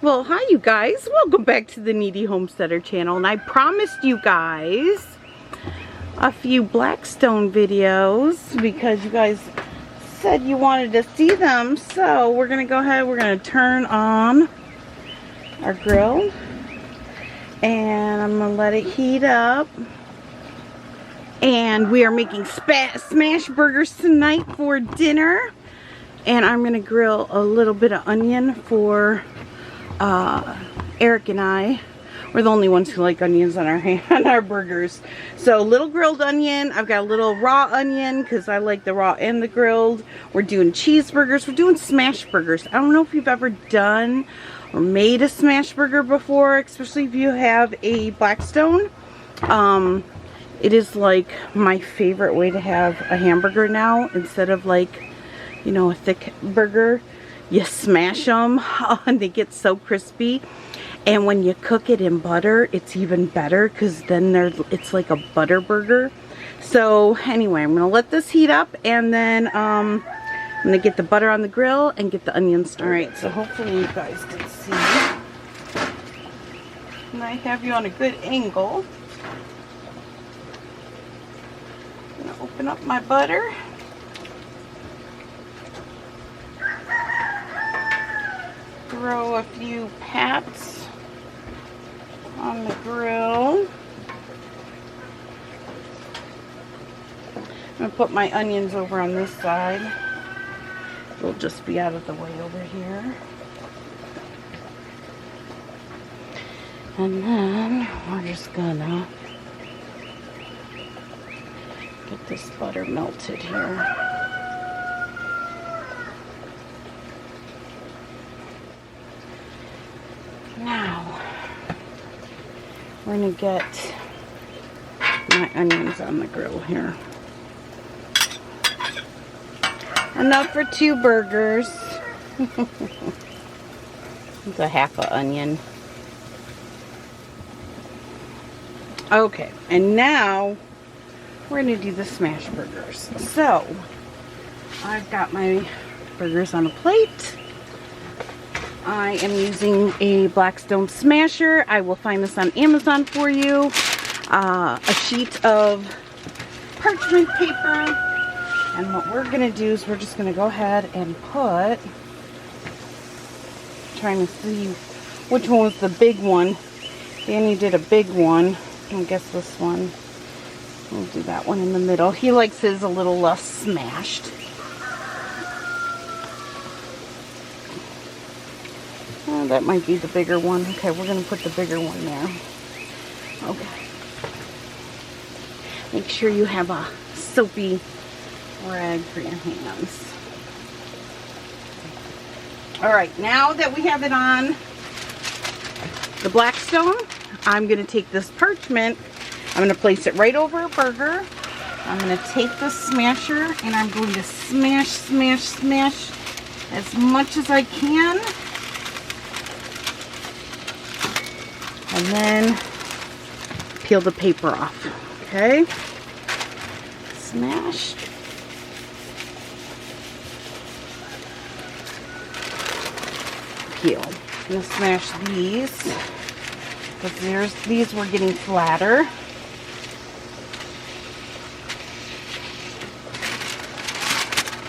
Well, hi you guys. Welcome back to the Needy Homesteader channel. And I promised you guys a few Blackstone videos because you guys said you wanted to see them. So we're going to go ahead. We're going to turn on our grill. And I'm going to let it heat up. And we are making smash burgers tonight for dinner. And I'm going to grill a little bit of onion for Eric and I. We're the only ones who like onions on our burgers. So little grilled onion. I've got a little raw onion because I like the raw and the grilled. We're doing cheeseburgers. We're doing smash burgers. I don't know if you've ever done or made a smash burger before, especially if you have a Blackstone. It is like my favorite way to have a hamburger now, instead of like, you know, a thick burger. You smash them and they get so crispy, and when you cook it in butter it's even better because then it's like a Butterburger. So anyway, I'm gonna let this heat up, and then I'm gonna get the butter on the grill and get the onions started. Alright, so hopefully you guys can see, and I have you on a good angle. I'm gonna open up my butter. Throw a few pats on the grill. I'm going to put my onions over on this side. They'll just be out of the way over here. And then we're just going to get this butter melted here. Now, we're going to get my onions on the grill here. Enough for 2 burgers. It's a half an onion. Okay, and now we're going to do the smash burgers. So, I've got my burgers on a plate. I am using a Blackstone smasher. I will find this on Amazon for you. A sheet of parchment paper. And what we're going to do is we're just going to go ahead and put, trying to see which one was the big one. Danny did a big one. I guess this one. We'll do that one in the middle. He likes his a little less smashed. That might be the bigger one. Okay, we're going to put the bigger one there. Okay. Make sure you have a soapy rag for your hands. Alright, now that we have it on the Blackstone, I'm going to take this parchment, I'm going to place it right over a burger. I'm going to take the smasher and I'm going to smash as much as I can. And then peel the paper off. Okay? Smash. Peel. I'm going to smash these. Because these were getting flatter.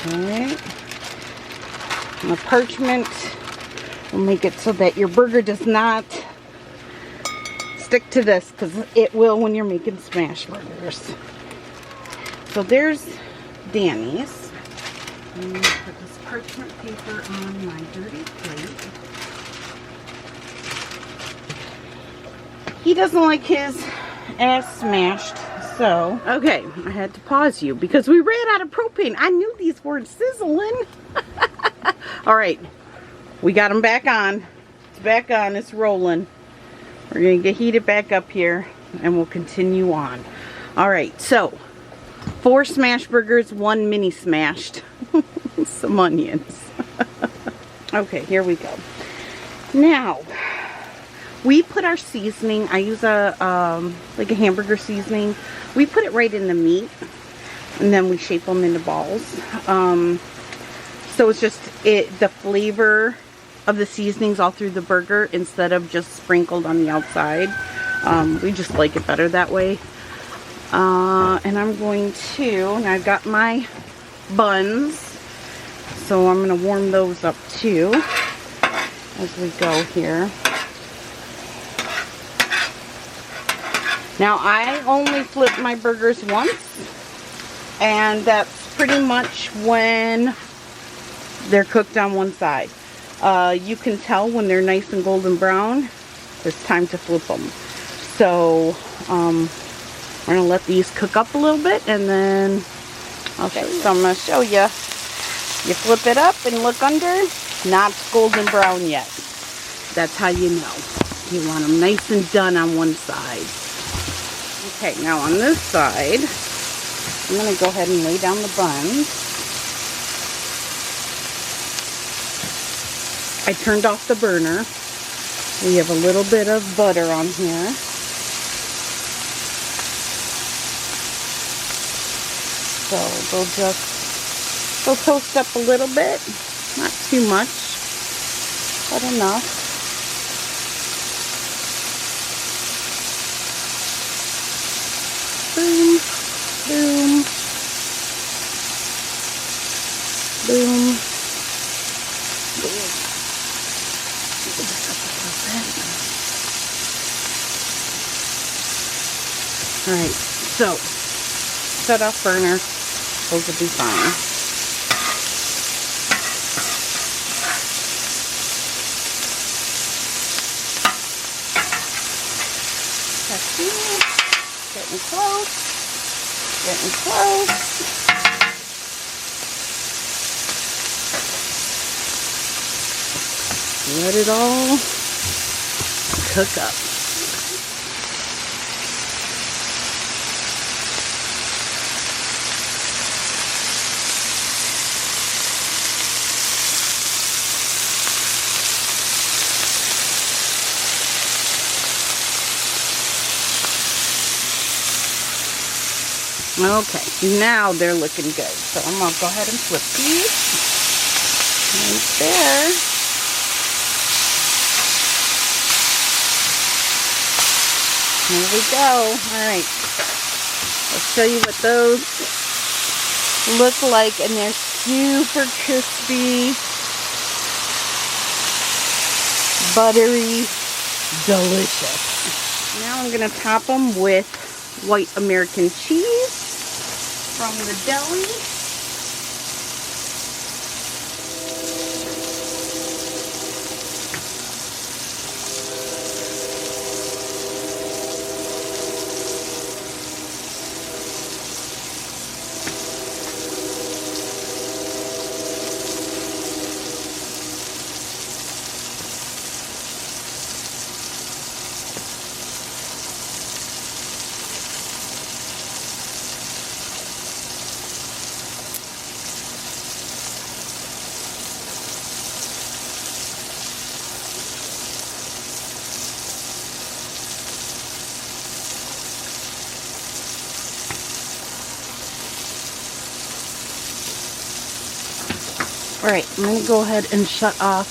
Alright. And the parchment will make it so that your burger does not stick to this, because it will when you're making smash burgers. So there's Danny's. I'm going to put this parchment paper on my dirty plate. He doesn't like his as smashed, so okay, I had to pause you because we ran out of propane. I knew these weren't sizzling. Alright, we got them back on. It's back on, it's rolling. We're going to get heated back up here and we'll continue on. Alright, so 4 smash burgers, 1 mini smashed. Some onions. Okay, here we go. Now, we put our seasoning, I use like a hamburger seasoning. We put it right in the meat and then we shape them into balls. So it's just the flavor of the seasonings all through the burger instead of just sprinkled on the outside. We just like it better that way. And I'm going to, and I've got my buns, so I'm going to warm those up too as we go here. Now I only flip my burgers once, and that's pretty much when they're cooked on one side. You can tell when they're nice and golden brown, it's time to flip them. So we're going to let these cook up a little bit, and then okay, so I'm going to show you. You flip it up and look under, not golden brown yet. That's how you know. You want them nice and done on one side. Okay, now on this side, I'm going to go ahead and lay down the buns. I turned off the burner. We have a little bit of butter on here. So they'll toast up a little bit. Not too much, but enough. Boom, boom, boom, boom. Open this up a little bit. Alright, so shut off burner. Those will be fine. Getting close. Getting close. Let it all cook up. Okay, now they're looking good. So I'm going to go ahead and flip these. Right there. There we go. Alright. I'll show you what those look like. And they're super crispy, buttery, delicious. Now I'm going to top them with white American cheese from the deli. Alright, I'm going to go ahead and shut off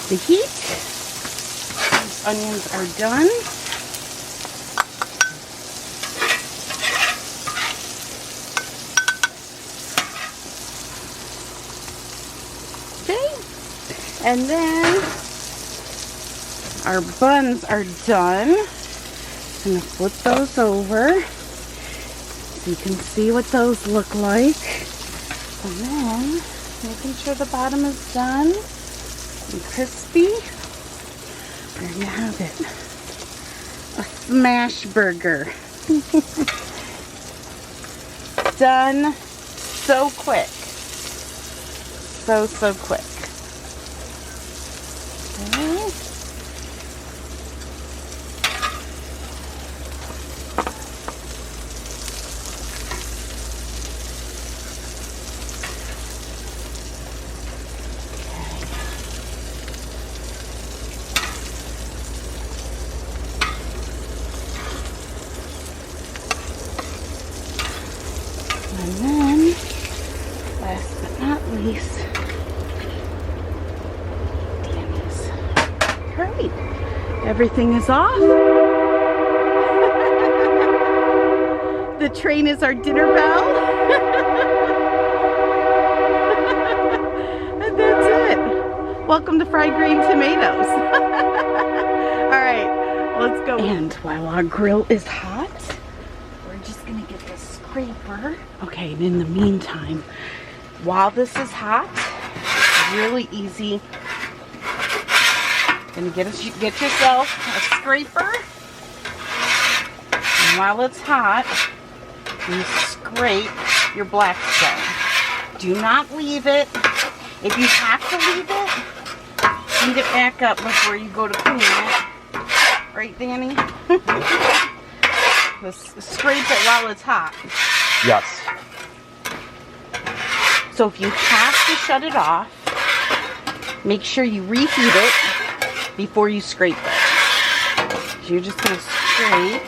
the heat. These onions are done. Okay, and then our buns are done. I'm going to flip those over so you can see what those look like. And then making sure the bottom is done and crispy. There you have it. A smash burger. Done so quick. So quick. Okay. And then, last but not least, the right. Everything is off. The train is our dinner bell. And that's it. Welcome to fried green tomatoes. All right, let's go. And while our grill is hot, we're just gonna get the scraper. Okay, and in the meantime, while this is hot, it's really easy. Gonna get yourself a scraper. And while it's hot, you scrape your Blackstone. Do not leave it. If you have to leave it, heat it back up before you go to clean it. Right, Danny? Scrape it while it's hot. Yes. So if you have to shut it off, make sure you reheat it before you scrape it. So you're just going to scrape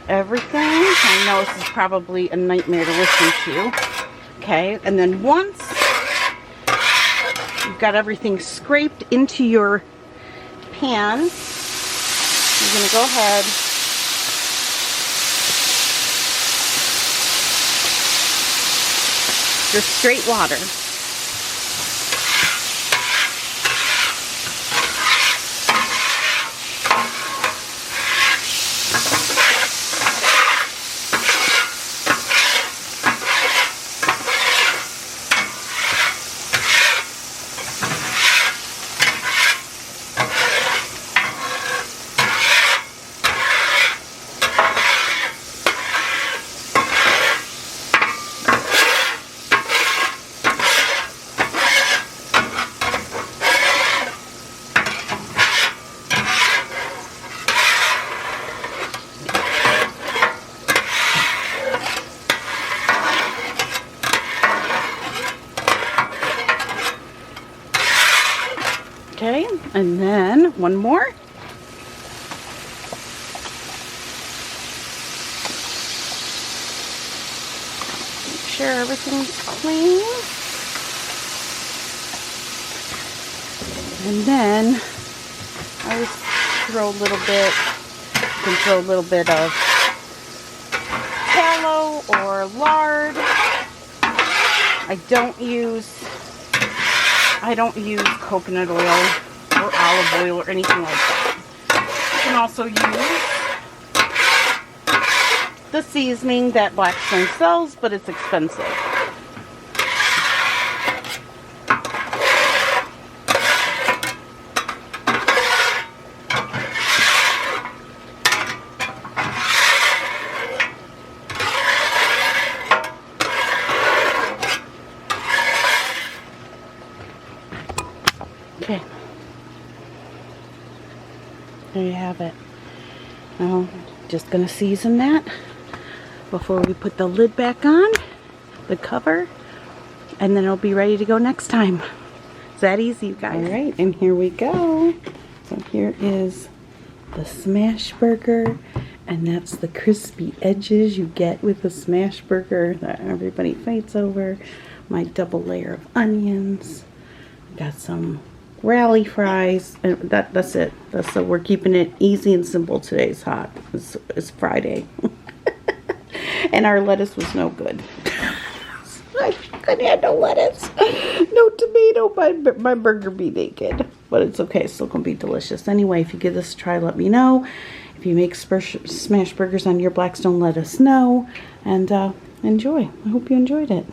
everything. I know this is probably a nightmare to listen to. Okay, and then once you've got everything scraped into your pan, you're going to go ahead just straight water. Okay, and then one more. Make sure everything's clean. And then I always throw a little bit, you can throw a little bit of tallow or lard. I don't use coconut oil or olive oil or anything like that. You can also use the seasoning that Blackstone sells, but it's expensive. Okay, there you have it. Now, just gonna season that before we put the lid back on, the cover, and then it'll be ready to go next time. It's that easy, you guys. All right, and here we go. So here is the smash burger, and that's the crispy edges you get with the smash burger that everybody fights over. My double layer of onions. Got some rally fries, and that's it. So we're keeping it easy and simple. Today's hot. It's Friday. And our lettuce was no good. I couldn't have no lettuce, no tomato, my burger be naked. But it's okay, it's still gonna be delicious. Anyway, if you give this a try, let me know. If you make smash burgers on your Blackstone, let us know. And enjoy. I hope you enjoyed it.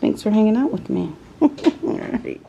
Thanks for hanging out with me. All right.